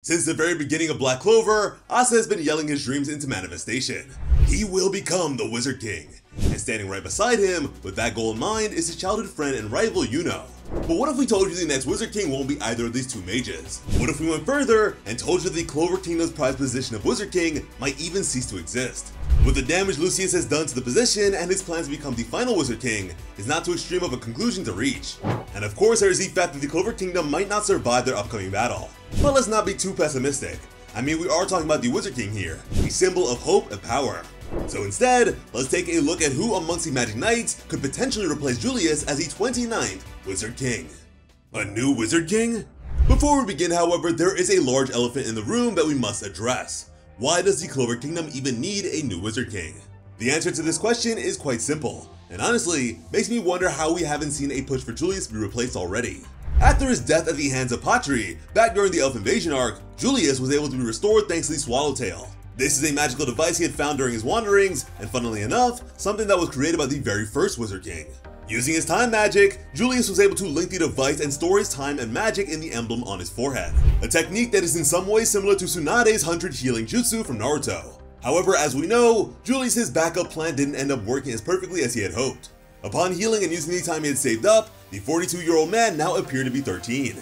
Since the very beginning of Black Clover, Asta has been yelling his dreams into manifestation. He will become the Wizard King. And standing right beside him, with that goal in mind, is his childhood friend and rival Yuno. But what if we told you the next Wizard King won't be either of these two mages? What if we went further and told you the Clover Kingdom's prized position of Wizard King might even cease to exist? With the damage Lucius has done to the position and his plans to become the final Wizard King is not too extreme of a conclusion to reach. And of course there is the fact that the Clover Kingdom might not survive their upcoming battle. But let's not be too pessimistic. I mean, we are talking about the Wizard King here, a symbol of hope and power. So instead, let's take a look at who amongst the Magic Knights could potentially replace Julius as the 29th Wizard King. A new Wizard King? Before we begin, however, there is a large elephant in the room that we must address. Why does the Clover Kingdom even need a new Wizard King? The answer to this question is quite simple, and honestly, makes me wonder how we haven't seen a push for Julius to be replaced already. After his death at the hands of Patri, back during the Elf Invasion arc, Julius was able to be restored thanks to the Swallowtail. This is a magical device he had found during his wanderings, and funnily enough, something that was created by the very first Wizard King. Using his time magic, Julius was able to link the device and store his time and magic in the emblem on his forehead, a technique that is in some ways similar to Tsunade's 100 healing jutsu from Naruto. However, as we know, Julius's backup plan didn't end up working as perfectly as he had hoped. Upon healing and using the time he had saved up, the 42-year-old man now appeared to be 13.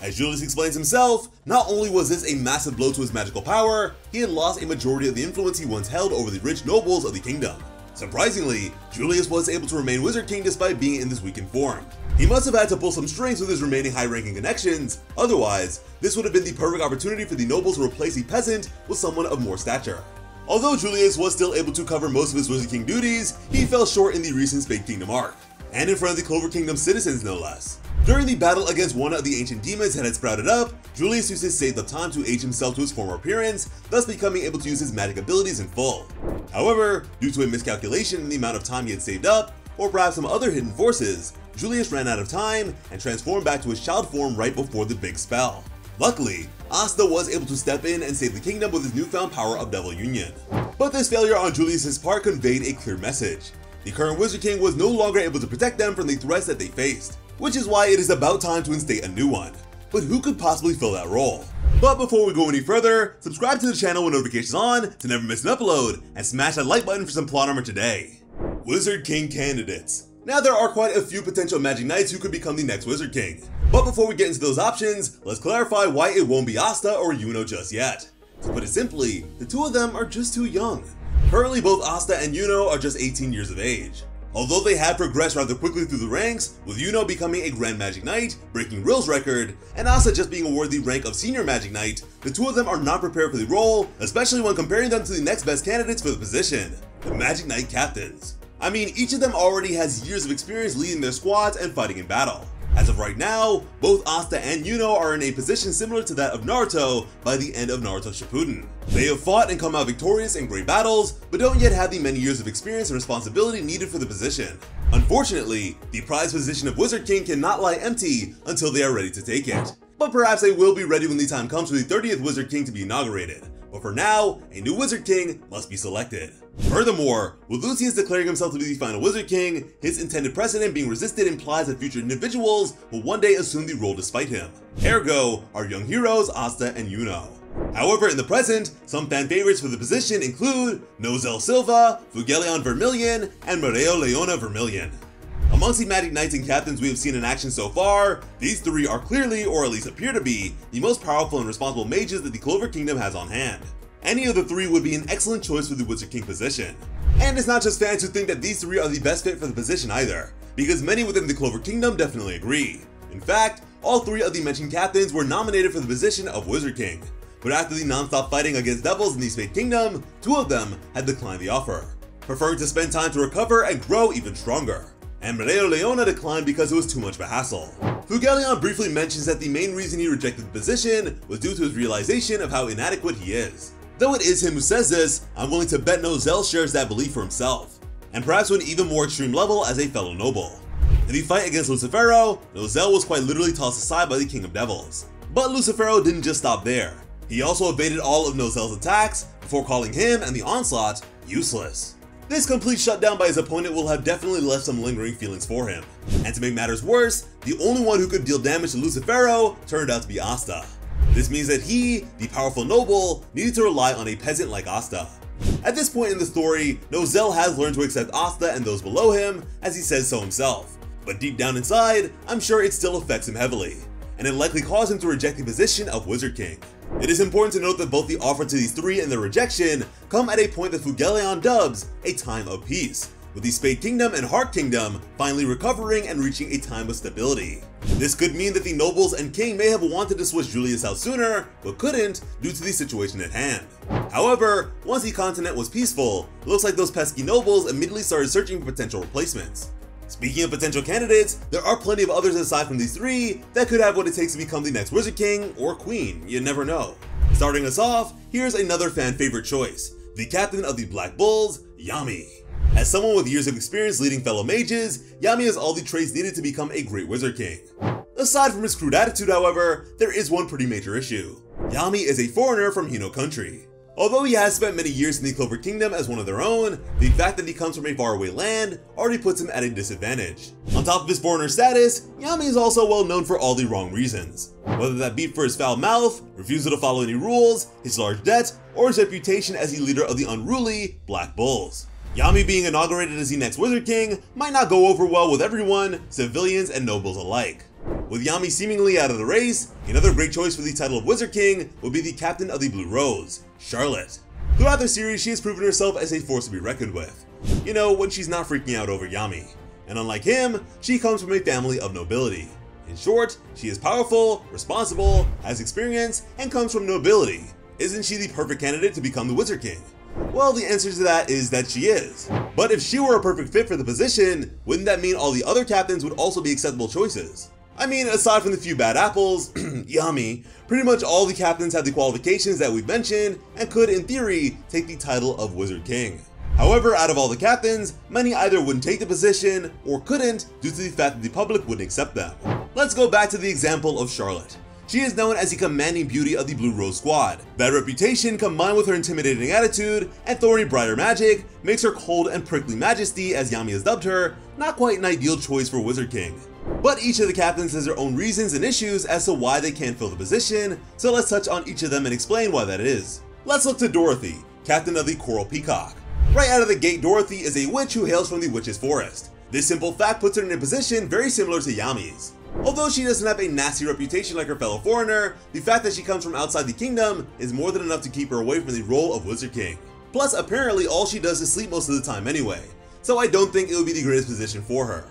As Julius explains himself, not only was this a massive blow to his magical power, he had lost a majority of the influence he once held over the rich nobles of the kingdom. Surprisingly, Julius was able to remain Wizard King despite being in this weakened form. He must have had to pull some strings with his remaining high-ranking connections, otherwise, this would have been the perfect opportunity for the nobles to replace the peasant with someone of more stature. Although Julius was still able to cover most of his Wizard King duties, he fell short in the recent Spade Kingdom arc, and in front of the Clover Kingdom citizens no less. During the battle against one of the ancient demons that had sprouted up, Julius used his saved up time to age himself to his former appearance, thus becoming able to use his magic abilities in full. However, due to a miscalculation in the amount of time he had saved up, or perhaps some other hidden forces, Julius ran out of time and transformed back to his child form right before the big spell. Luckily, Asta was able to step in and save the kingdom with his newfound power of Devil Union. But this failure on Julius's part conveyed a clear message. The current Wizard King was no longer able to protect them from the threats that they faced, which is why it is about time to instate a new one. But who could possibly fill that role? But before we go any further, subscribe to the channel with notifications on to never miss an upload, and smash that like button for some plot armor today. Wizard King candidates. Now there are quite a few potential Magic Knights who could become the next Wizard King. But before we get into those options, let's clarify why it won't be Asta or Yuno just yet. To put it simply, the two of them are just too young. Currently both Asta and Yuno are just 18 years of age. Although they had progressed rather quickly through the ranks, with Yuno becoming a Grand Magic Knight, breaking Rill's record, and Asta just being awarded the rank of Senior Magic Knight, the two of them are not prepared for the role, especially when comparing them to the next best candidates for the position, the Magic Knight Captains. I mean, each of them already has years of experience leading their squads and fighting in battle. As of right now, both Asta and Yuno are in a position similar to that of Naruto by the end of Naruto Shippuden. They have fought and come out victorious in great battles, but don't yet have the many years of experience and responsibility needed for the position. Unfortunately, the prized position of Wizard King cannot lie empty until they are ready to take it. But perhaps they will be ready when the time comes for the 30th Wizard King to be inaugurated. But for now, a new Wizard King must be selected. Furthermore, with Lucius declaring himself to be the final Wizard King, his intended precedent being resisted implies that future individuals will one day assume the role despite him. Ergo, our young heroes Asta and Yuno. However, in the present, some fan favorites for the position include Nozel Silva, Fugelion Vermilion, and Mareo Leona Vermilion. Amongst the Magic Knights and Captains we have seen in action so far, these three are clearly, or at least appear to be, the most powerful and responsible mages that the Clover Kingdom has on hand. Any of the three would be an excellent choice for the Wizard King position. And it's not just fans who think that these three are the best fit for the position either, because many within the Clover Kingdom definitely agree. In fact, all three of the mentioned captains were nominated for the position of Wizard King, but after the non-stop fighting against devils in the Spade Kingdom, two of them had declined the offer, preferring to spend time to recover and grow even stronger. And Mareo Leona declined because it was too much of a hassle. Fugelion briefly mentions that the main reason he rejected the position was due to his realization of how inadequate he is. Though it is him who says this, I'm willing to bet Nozel shares that belief for himself, and perhaps to an even more extreme level as a fellow noble. In the fight against Lucifero, Nozel was quite literally tossed aside by the King of Devils. But Lucifero didn't just stop there. He also evaded all of Nozel's attacks before calling him and the onslaught useless. This complete shutdown by his opponent will have definitely left some lingering feelings for him. And to make matters worse, the only one who could deal damage to Lucifero turned out to be Asta. This means that he, the powerful noble, needed to rely on a peasant like Asta. At this point in the story, Nozel has learned to accept Asta and those below him, as he says so himself. But deep down inside, I'm sure it still affects him heavily, and it likely caused him to reject the position of Wizard King. It is important to note that both the offer to these three and their rejection come at a point that Fugeleon dubs a time of peace, with the Spade Kingdom and Heart Kingdom finally recovering and reaching a time of stability. This could mean that the nobles and king may have wanted to switch Julius out sooner, but couldn't due to the situation at hand. However, once the continent was peaceful, it looks like those pesky nobles immediately started searching for potential replacements. Speaking of potential candidates, there are plenty of others aside from these three that could have what it takes to become the next Wizard King or Queen, you never know. Starting us off, here's another fan favorite choice, the captain of the Black Bulls, Yami. As someone with years of experience leading fellow mages, Yami has all the traits needed to become a great Wizard King. Aside from his crude attitude, however, there is one pretty major issue. Yami is a foreigner from Hino country. Although he has spent many years in the Clover Kingdom as one of their own, the fact that he comes from a faraway land already puts him at a disadvantage. On top of his foreigner status, Yami is also well known for all the wrong reasons. Whether that be for his foul mouth, refusal to follow any rules, his large debt, or his reputation as the leader of the unruly Black Bulls. Yami being inaugurated as the next Wizard King might not go over well with everyone, civilians and nobles alike. With Yami seemingly out of the race, another great choice for the title of Wizard King would be the captain of the Blue Rose, Charlotte. Throughout the series, she has proven herself as a force to be reckoned with. You know, when she's not freaking out over Yami. And unlike him, she comes from a family of nobility. In short, she is powerful, responsible, has experience, and comes from nobility. Isn't she the perfect candidate to become the Wizard King? Well, the answer to that is that she is. But if she were a perfect fit for the position, wouldn't that mean all the other captains would also be acceptable choices? I mean, aside from the few bad apples, Yami, pretty much all the captains have the qualifications that we've mentioned and could, in theory, take the title of Wizard King. However, out of all the captains, many either wouldn't take the position or couldn't due to the fact that the public wouldn't accept them. Let's go back to the example of Charlotte. She is known as the commanding beauty of the Blue Rose Squad. That reputation, combined with her intimidating attitude and thorny brighter magic, makes her cold and prickly majesty, as Yami has dubbed her, not quite an ideal choice for Wizard King. But each of the captains has their own reasons and issues as to why they can't fill the position, so let's touch on each of them and explain why that is. Let's look to Dorothy, captain of the Coral Peacock. Right out of the gate, Dorothy is a witch who hails from the Witch's Forest. This simple fact puts her in a position very similar to Yami's. Although she doesn't have a nasty reputation like her fellow foreigner, the fact that she comes from outside the kingdom is more than enough to keep her away from the role of Wizard King. Plus, apparently all she does is sleep most of the time anyway, so I don't think it would be the greatest position for her.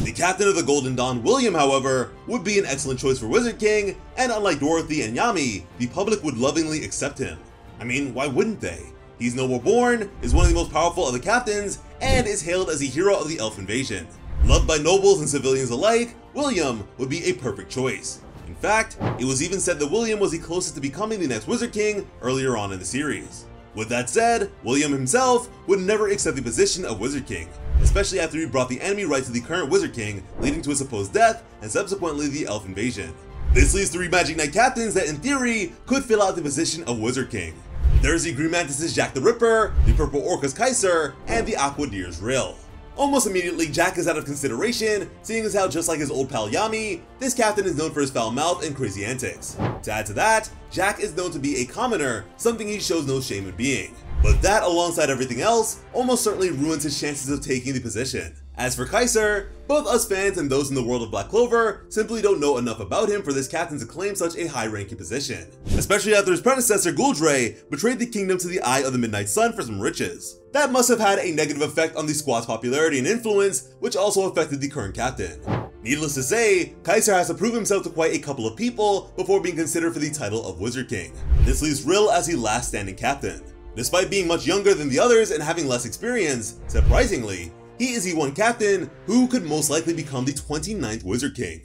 The captain of the Golden Dawn, William, however, would be an excellent choice for Wizard King, and unlike Dorothy and Yami, the public would lovingly accept him. I mean, why wouldn't they? He's noble born, is one of the most powerful of the captains, and is hailed as a hero of the elf invasion. Loved by nobles and civilians alike, William would be a perfect choice. In fact, it was even said that William was the closest to becoming the next Wizard King earlier on in the series. With that said, William himself would never accept the position of Wizard King, especially after he brought the enemy right to the current Wizard King, leading to his supposed death and subsequently the elf invasion. This leaves three Magic Knight captains that in theory could fill out the position of Wizard King. There's the Green Mantis' Jack the Ripper, the Purple Orca's Kaiser, and the Aqua Deer's Rill. Almost immediately, Jack is out of consideration, seeing as how just like his old pal Yami, this captain is known for his foul mouth and crazy antics. To add to that, Jack is known to be a commoner, something he shows no shame in being. But that, alongside everything else, almost certainly ruins his chances of taking the position. As for Kaiser, both us fans and those in the world of Black Clover simply don't know enough about him for this captain to claim such a high-ranking position. Especially after his predecessor Gouldre betrayed the kingdom to the eye of the Midnight Sun for some riches. That must have had a negative effect on the squad's popularity and influence, which also affected the current captain. Needless to say, Kaiser has to prove himself to quite a couple of people before being considered for the title of Wizard King. This leaves Rill as the last standing captain. Despite being much younger than the others and having less experience, surprisingly, he is the one captain who could most likely become the 29th Wizard King.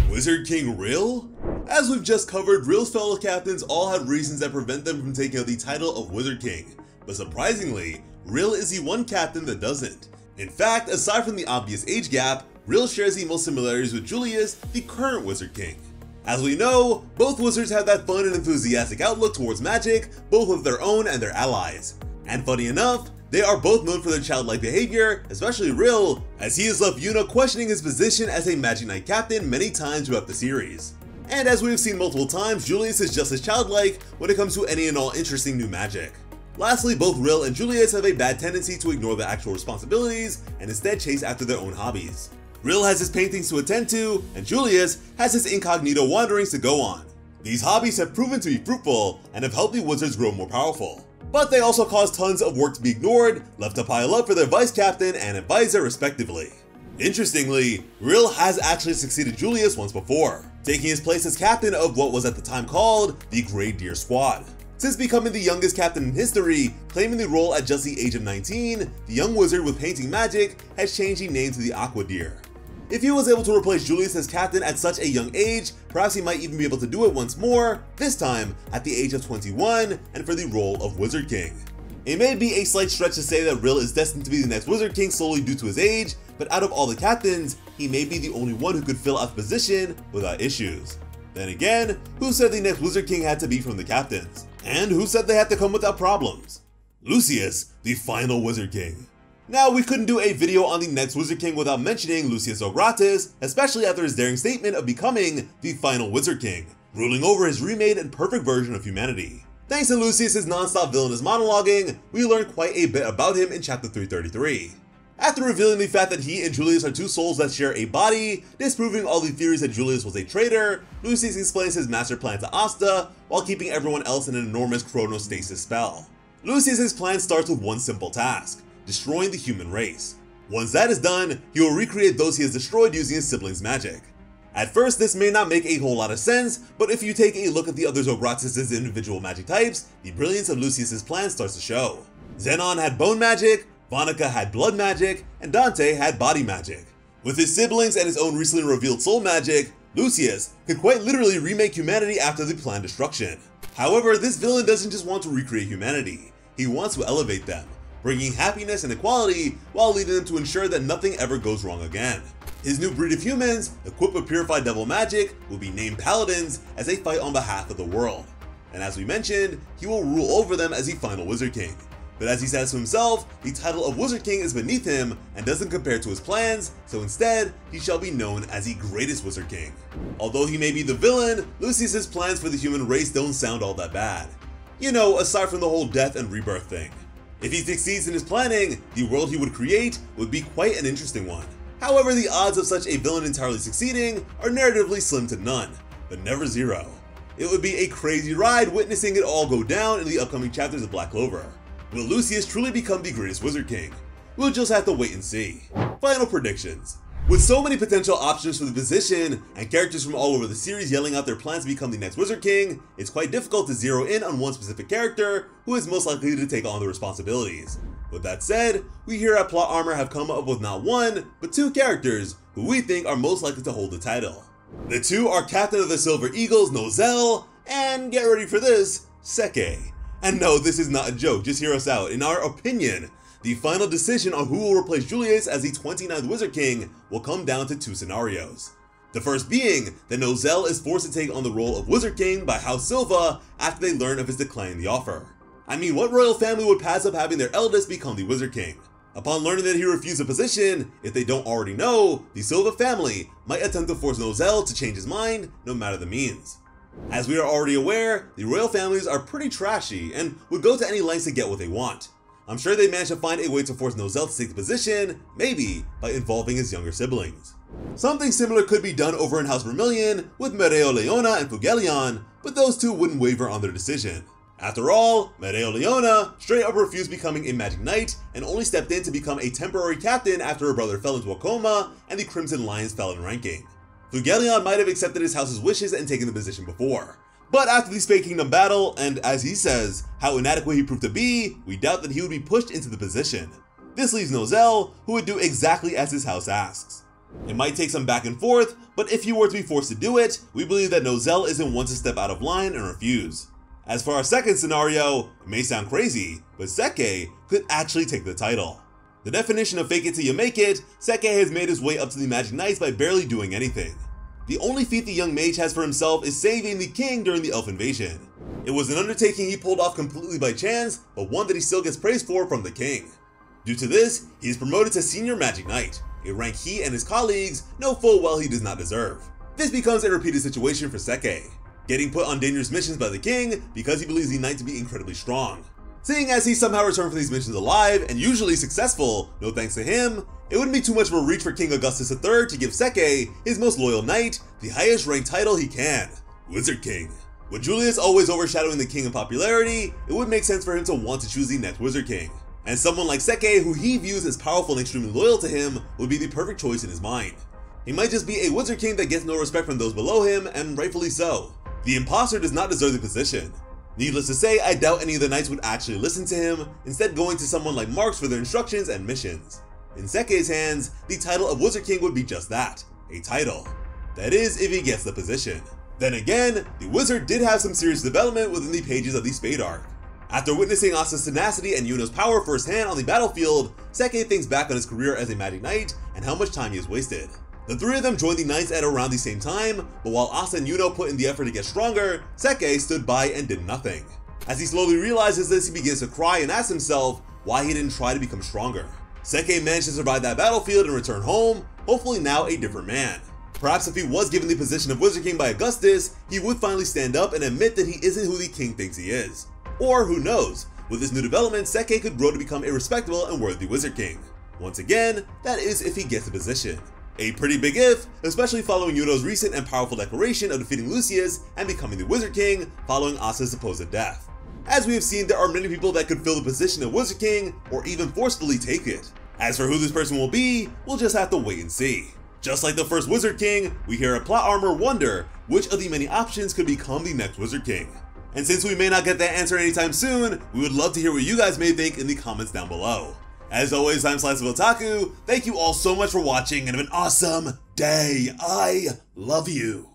Wizard King Rill? As we've just covered, Rill's fellow captains all have reasons that prevent them from taking up the title of Wizard King, but surprisingly, Rill is the one captain that doesn't. In fact, aside from the obvious age gap, Rill shares the most similarities with Julius, the current Wizard King. As we know, both wizards have that fun and enthusiastic outlook towards magic, both of their own and their allies. And funny enough, they are both known for their childlike behavior, especially Rill, as he has left Yuna questioning his position as a Magic Knight captain many times throughout the series. And as we've seen multiple times, Julius is just as childlike when it comes to any and all interesting new magic. Lastly, both Rill and Julius have a bad tendency to ignore the actual responsibilities and instead chase after their own hobbies. Rill has his paintings to attend to, and Julius has his incognito wanderings to go on. These hobbies have proven to be fruitful and have helped the wizards grow more powerful. But they also cause tons of work to be ignored, left to pile up for their vice captain and advisor respectively. Interestingly, Rill has actually succeeded Julius once before, taking his place as captain of what was at the time called the Grey Deer Squad. Since becoming the youngest captain in history, claiming the role at just the age of 19, the young wizard with painting magic has changed his name to the Aqua Deer. If he was able to replace Julius as captain at such a young age, perhaps he might even be able to do it once more, this time at the age of 21 and for the role of Wizard King. It may be a slight stretch to say that Rill is destined to be the next Wizard King solely due to his age, but out of all the captains, he may be the only one who could fill out the position without issues. Then again, who said the next Wizard King had to be from the captains? And who said they had to come without problems? Lucius, the final Wizard King. Now, we couldn't do a video on the next Wizard King without mentioning Lucius Ogratis, especially after his daring statement of becoming the final Wizard King, ruling over his remade and perfect version of humanity. Thanks to Lucius' non-stop villainous monologuing, we learned quite a bit about him in chapter 333. After revealing the fact that he and Julius are two souls that share a body, disproving all the theories that Julius was a traitor, Lucius explains his master plan to Asta, while keeping everyone else in an enormous chronostasis spell. Lucius' plan starts with one simple task: destroying the human race. Once that is done, he will recreate those he has destroyed using his siblings' magic. At first, this may not make a whole lot of sense, but if you take a look at the other Zogratis' individual magic types, the brilliance of Lucius' plan starts to show. Zenon had bone magic, Vonica had blood magic, and Dante had body magic. With his siblings and his own recently revealed soul magic, Lucius could quite literally remake humanity after the planned destruction. However, this villain doesn't just want to recreate humanity, he wants to elevate them, bringing happiness and equality while leading them to ensure that nothing ever goes wrong again. His new breed of humans, equipped with purified devil magic, will be named Paladins as they fight on behalf of the world. And as we mentioned, he will rule over them as the final Wizard King. But as he says to himself, the title of Wizard King is beneath him and doesn't compare to his plans, so instead, he shall be known as the greatest Wizard King. Although he may be the villain, Lucius' plans for the human race don't sound all that bad. You know, aside from the whole death and rebirth thing. If he succeeds in his planning, the world he would create would be quite an interesting one. However, the odds of such a villain entirely succeeding are narratively slim to none, but never zero. It would be a crazy ride witnessing it all go down in the upcoming chapters of Black Clover. Will Lucius truly become the greatest Wizard King? We'll just have to wait and see. Final predictions. With so many potential options for the position, and characters from all over the series yelling out their plans to become the next Wizard King, it's quite difficult to zero in on one specific character who is most likely to take on the responsibilities. With that said, we here at Plot Armor have come up with not one, but two characters who we think are most likely to hold the title. The two are Captain of the Silver Eagles, Nozel, and get ready for this, Seke. And no, this is not a joke, just hear us out. In our opinion, the final decision on who will replace Julius as the 29th Wizard King will come down to two scenarios. The first being that Nozel is forced to take on the role of Wizard King by House Silva after they learn of his decline in the offer. I mean, what royal family would pass up having their eldest become the Wizard King? Upon learning that he refused the position, if they don't already know, the Silva family might attempt to force Nozel to change his mind, no matter the means. As we are already aware, the royal families are pretty trashy and would go to any lengths to get what they want. I'm sure they managed to find a way to force Nozel to take the position, maybe by involving his younger siblings. Something similar could be done over in House Vermilion with Mereo Leona and Fugelion, but those two wouldn't waver on their decision. After all, Mereo Leona straight up refused becoming a Magic Knight and only stepped in to become a temporary captain after her brother fell into a coma and the Crimson Lions fell in ranking. Fugelion might have accepted his house's wishes and taken the position before. But after the Spade Kingdom battle, and as he says, how inadequate he proved to be, we doubt that he would be pushed into the position. This leaves Nozel, who would do exactly as his house asks. It might take some back and forth, but if he were to be forced to do it, we believe that Nozel isn't one to step out of line and refuse. As for our second scenario, it may sound crazy, but Seke could actually take the title. The definition of fake it till you make it, Seke has made his way up to the Magic Knights by barely doing anything. The only feat the young mage has for himself is saving the king during the elf invasion. It was an undertaking he pulled off completely by chance, but one that he still gets praise for from the king. Due to this, he is promoted to Senior Magic Knight, a rank he and his colleagues know full well he does not deserve. This becomes a repeated situation for Seke, getting put on dangerous missions by the king because he believes the knight to be incredibly strong. Seeing as he somehow returned from these missions alive and usually successful, no thanks to him, it wouldn't be too much of a reach for King Augustus III to give Seke, his most loyal knight, the highest ranked title he can, Wizard King. With Julius always overshadowing the king in popularity, it would make sense for him to want to choose the next Wizard King. And someone like Seke, who he views as powerful and extremely loyal to him, would be the perfect choice in his mind. He might just be a Wizard King that gets no respect from those below him, and rightfully so. The imposter does not deserve the position. Needless to say, I doubt any of the knights would actually listen to him, instead going to someone like Marx for their instructions and missions. In Seke's hands, the title of Wizard King would be just that, a title. That is, if he gets the position. Then again, the wizard did have some serious development within the pages of the Spade arc. After witnessing Asta's tenacity and Yuno's power firsthand on the battlefield, Seke thinks back on his career as a magic knight and how much time he has wasted. The three of them joined the knights at around the same time, but while Asta and Yuno put in the effort to get stronger, Seke stood by and did nothing. As he slowly realizes this, he begins to cry and asks himself why he didn't try to become stronger. Seke managed to survive that battlefield and return home, hopefully now a different man. Perhaps if he was given the position of Wizard King by Augustus, he would finally stand up and admit that he isn't who the king thinks he is. Or who knows, with this new development, Seke could grow to become a respectable and worthy Wizard King. Once again, that is if he gets the position. A pretty big if, especially following Yuno's recent and powerful declaration of defeating Lucius and becoming the Wizard King following Asta's supposed death. As we have seen, there are many people that could fill the position of Wizard King or even forcefully take it. As for who this person will be, we'll just have to wait and see. Just like the first Wizard King, we hear a plot armor wonder which of the many options could become the next Wizard King. And since we may not get that answer anytime soon, we would love to hear what you guys may think in the comments down below. As always, I'm Slice of Otaku, thank you all so much for watching and have an awesome day. I love you.